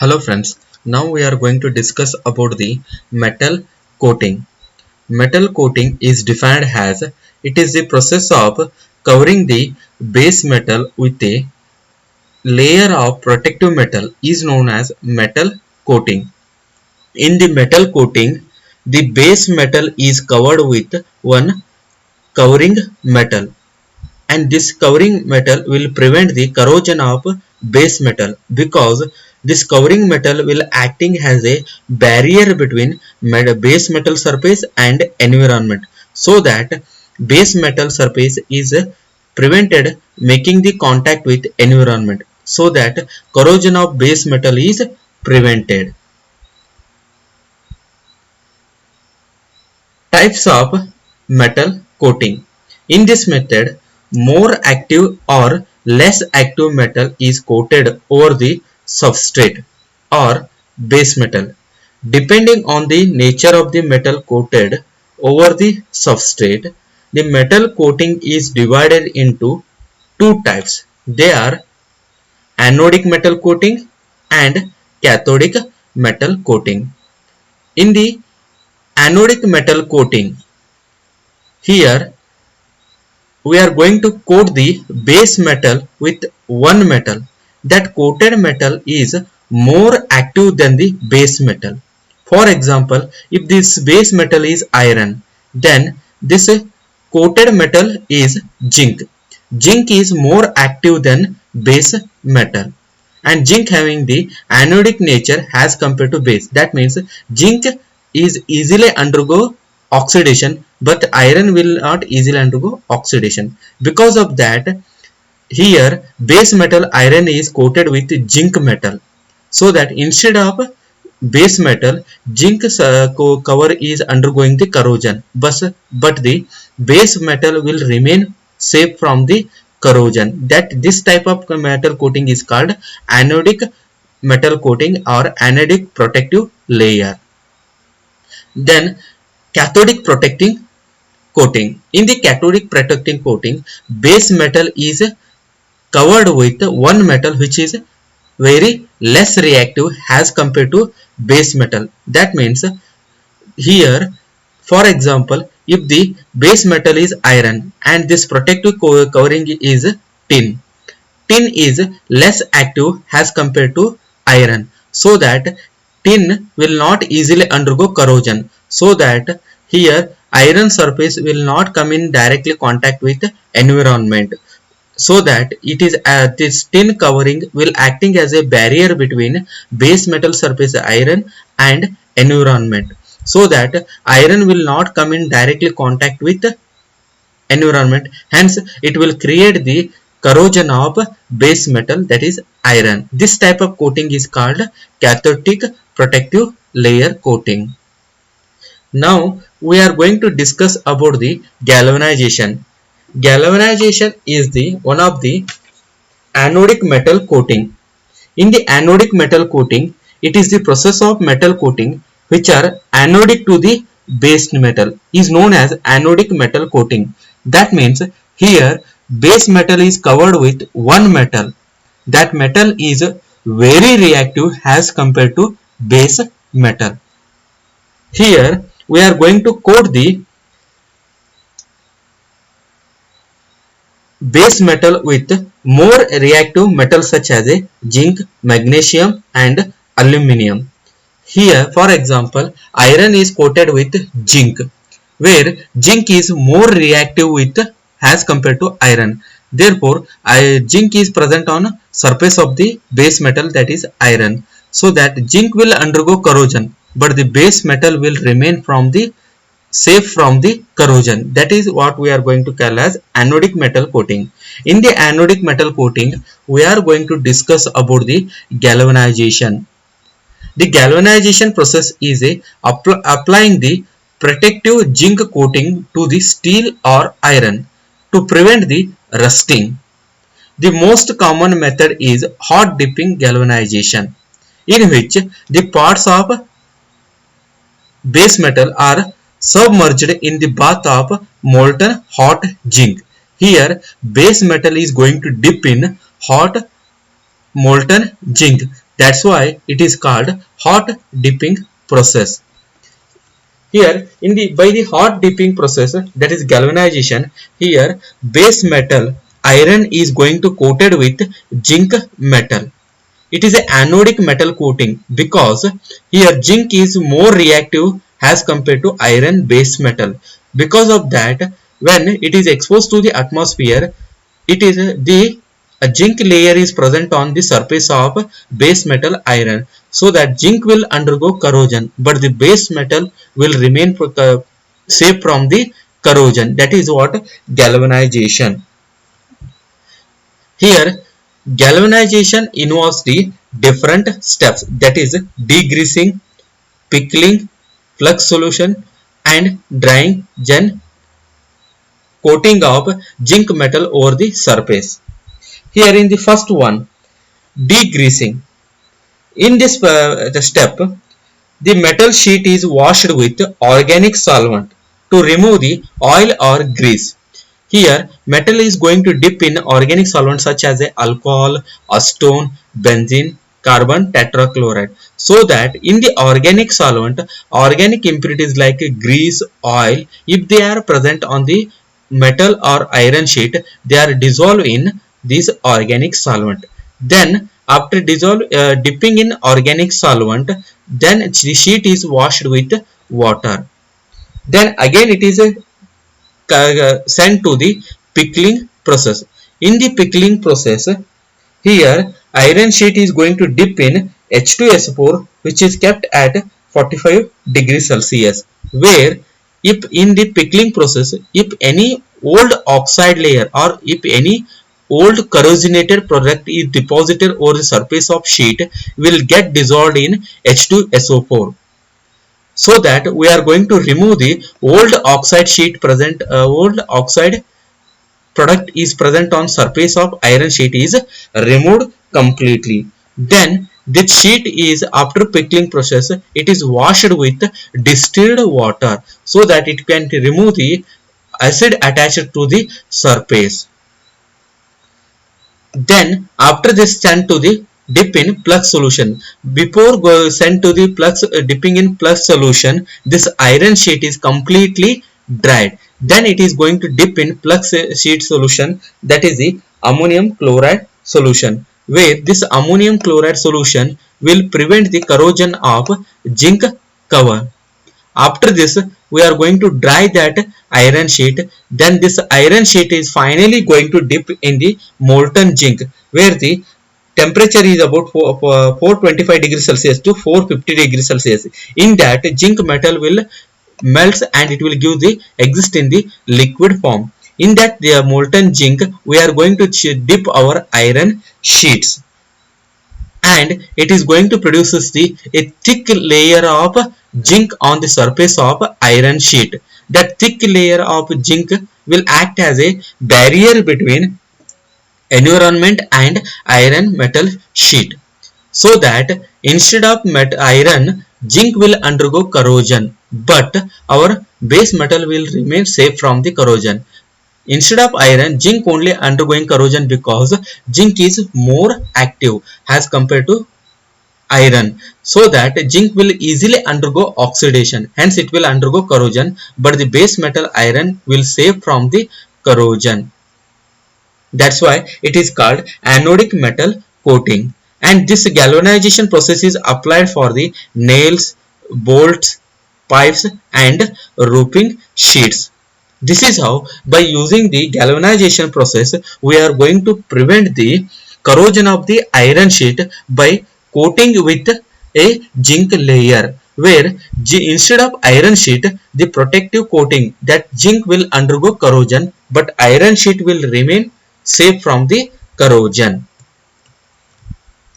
Hello friends, now we are going to discuss about the metal coating. Metal coating is defined as it is the process of covering the base metal with a layer of protective metal is known as metal coating. In the metal coating, the base metal is covered with one covering metal, and this covering metal will prevent the corrosion of base metal because this covering metal will acting as a barrier between base metal surface and environment, so that base metal surface is prevented making the contact with environment, so that corrosion of base metal is prevented. Types of metal coating. In this method, more active or less active metal is coated over the substrate or base metal. Depending on the nature of the metal coated over the substrate, the metal coating is divided into two types. They are anodic metal coating and cathodic metal coating. In the anodic metal coating, here we are going to coat the base metal with one metal. That coated metal is more active than the base metal. For example, if this base metal is iron, then this coated metal is zinc. Zinc is more active than base metal, and zinc having the anodic nature as compared to base. That means zinc is easily undergo oxidation, but iron will not easily undergo oxidation. Because of that, here base metal iron is coated with zinc metal, so that instead of base metal, zinc cover is undergoing the corrosion, but the base metal will remain safe from the corrosion. That this type of metal coating is called anodic metal coating or anodic protective layer. Then cathodic protecting coating. In the cathodic protecting coating, base metal is covered with one metal which is very less reactive as compared to base metal. That means here, for example, if the base metal is iron and this protective covering is tin, tin is less active as compared to iron, so that tin will not easily undergo corrosion, so that here iron surface will not come in directly contact with environment, so that it is this tin covering will acting as a barrier between base metal surface iron and environment, so that iron will not come in directly contact with environment, hence it will create the corrosion of base metal, that is iron. This type of coating is called cathodic protective layer coating. Now we are going to discuss about the galvanization. Galvanization is the one of the anodic metal coating. In the anodic metal coating, it is the process of metal coating which are anodic to the base metal is known as anodic metal coating. That means here base metal is covered with one metal. That metal is very reactive as compared to base metal. Here we are going to coat the base metal with more reactive metals such as zinc, magnesium and aluminum. Here, for example, iron is coated with zinc, where zinc is more reactive with as compared to iron. Therefore, zinc is present on surface of the base metal, that is iron, so that zinc will undergo corrosion, but the base metal will remain from the safe from the corrosion. That is what we are going to call as anodic metal coating. In the anodic metal coating, we are going to discuss about the galvanization. The galvanization process is applying the protective zinc coating to the steel or iron to prevent the rusting. The most common method is hot dipping galvanization, in which the parts of base metal are submerged in the bath of molten hot zinc. Here base metal is going to dip in hot molten zinc. That's why it is called hot dipping process. Here in the by the hot dipping process, that is galvanization, here base metal iron is going to coated with zinc metal. It is an anodic metal coating because here zinc is more reactive as compared to iron base metal. Because of that, when it is exposed to the atmosphere, it is the a zinc layer is present on the surface of base metal iron, so that zinc will undergo corrosion but the base metal will remain safe from the corrosion. That is what galvanization. Here galvanization involves the different steps, that is degreasing, pickling, flux solution and drying, then coating of zinc metal over the surface. Here in the first one, degreasing. In this the step, the metal sheet is washed with organic solvent to remove the oil or grease. Here metal is going to dip in organic solvent such as alcohol, acetone, benzene, carbon tetrachloride, so that in the organic solvent, organic impurities like grease, oil, if they are present on the metal or iron sheet, they are dissolved in this organic solvent. Then after dipping in organic solvent, then the sheet is washed with water. Then again it is sent to the pickling process. In the pickling process, here iron sheet is going to dip in H2SO4, which is kept at 45 degrees Celsius, where if in the pickling process, if any old oxide layer or if any old corrosionated product is deposited over the surface of sheet, will get dissolved in H2SO4, so that we are going to remove the old oxide sheet present, old oxide product is present on surface of iron sheet is removed completely. Then this sheet is, after pickling process, it is washed with distilled water so that it can remove the acid attached to the surface. Then after this sent to the dip in flux solution. Before sent to the flux, dipping in flux solution, this iron sheet is completely dried. Then it is going to dip in flux sheet solution, that is the ammonium chloride solution, where this ammonium chloride solution will prevent the corrosion of zinc cover. After this, we are going to dry that iron sheet. Then this iron sheet is finally going to dip in the molten zinc, where the temperature is about 425 degrees Celsius to 450 degrees Celsius. In that, zinc metal will melt and it will give the exist in the liquid form. In that the molten zinc, we are going to dip our iron sheets, and it is going to produce a thick layer of zinc on the surface of iron sheet. That thick layer of zinc will act as a barrier between environment and iron metal sheet, so that instead of iron, zinc will undergo corrosion, but our base metal will remain safe from the corrosion. Instead of iron, zinc only undergoing corrosion because zinc is more active as compared to iron, so that zinc will easily undergo oxidation, hence it will undergo corrosion, but the base metal iron will save from the corrosion. That's why it is called anodic metal coating. And this galvanization process is applied for the nails, bolts, pipes and roofing sheets. This is how, by using the galvanization process, we are going to prevent the corrosion of the iron sheet by coating with a zinc layer, where instead of iron sheet, the protective coating, that zinc will undergo corrosion but iron sheet will remain safe from the corrosion.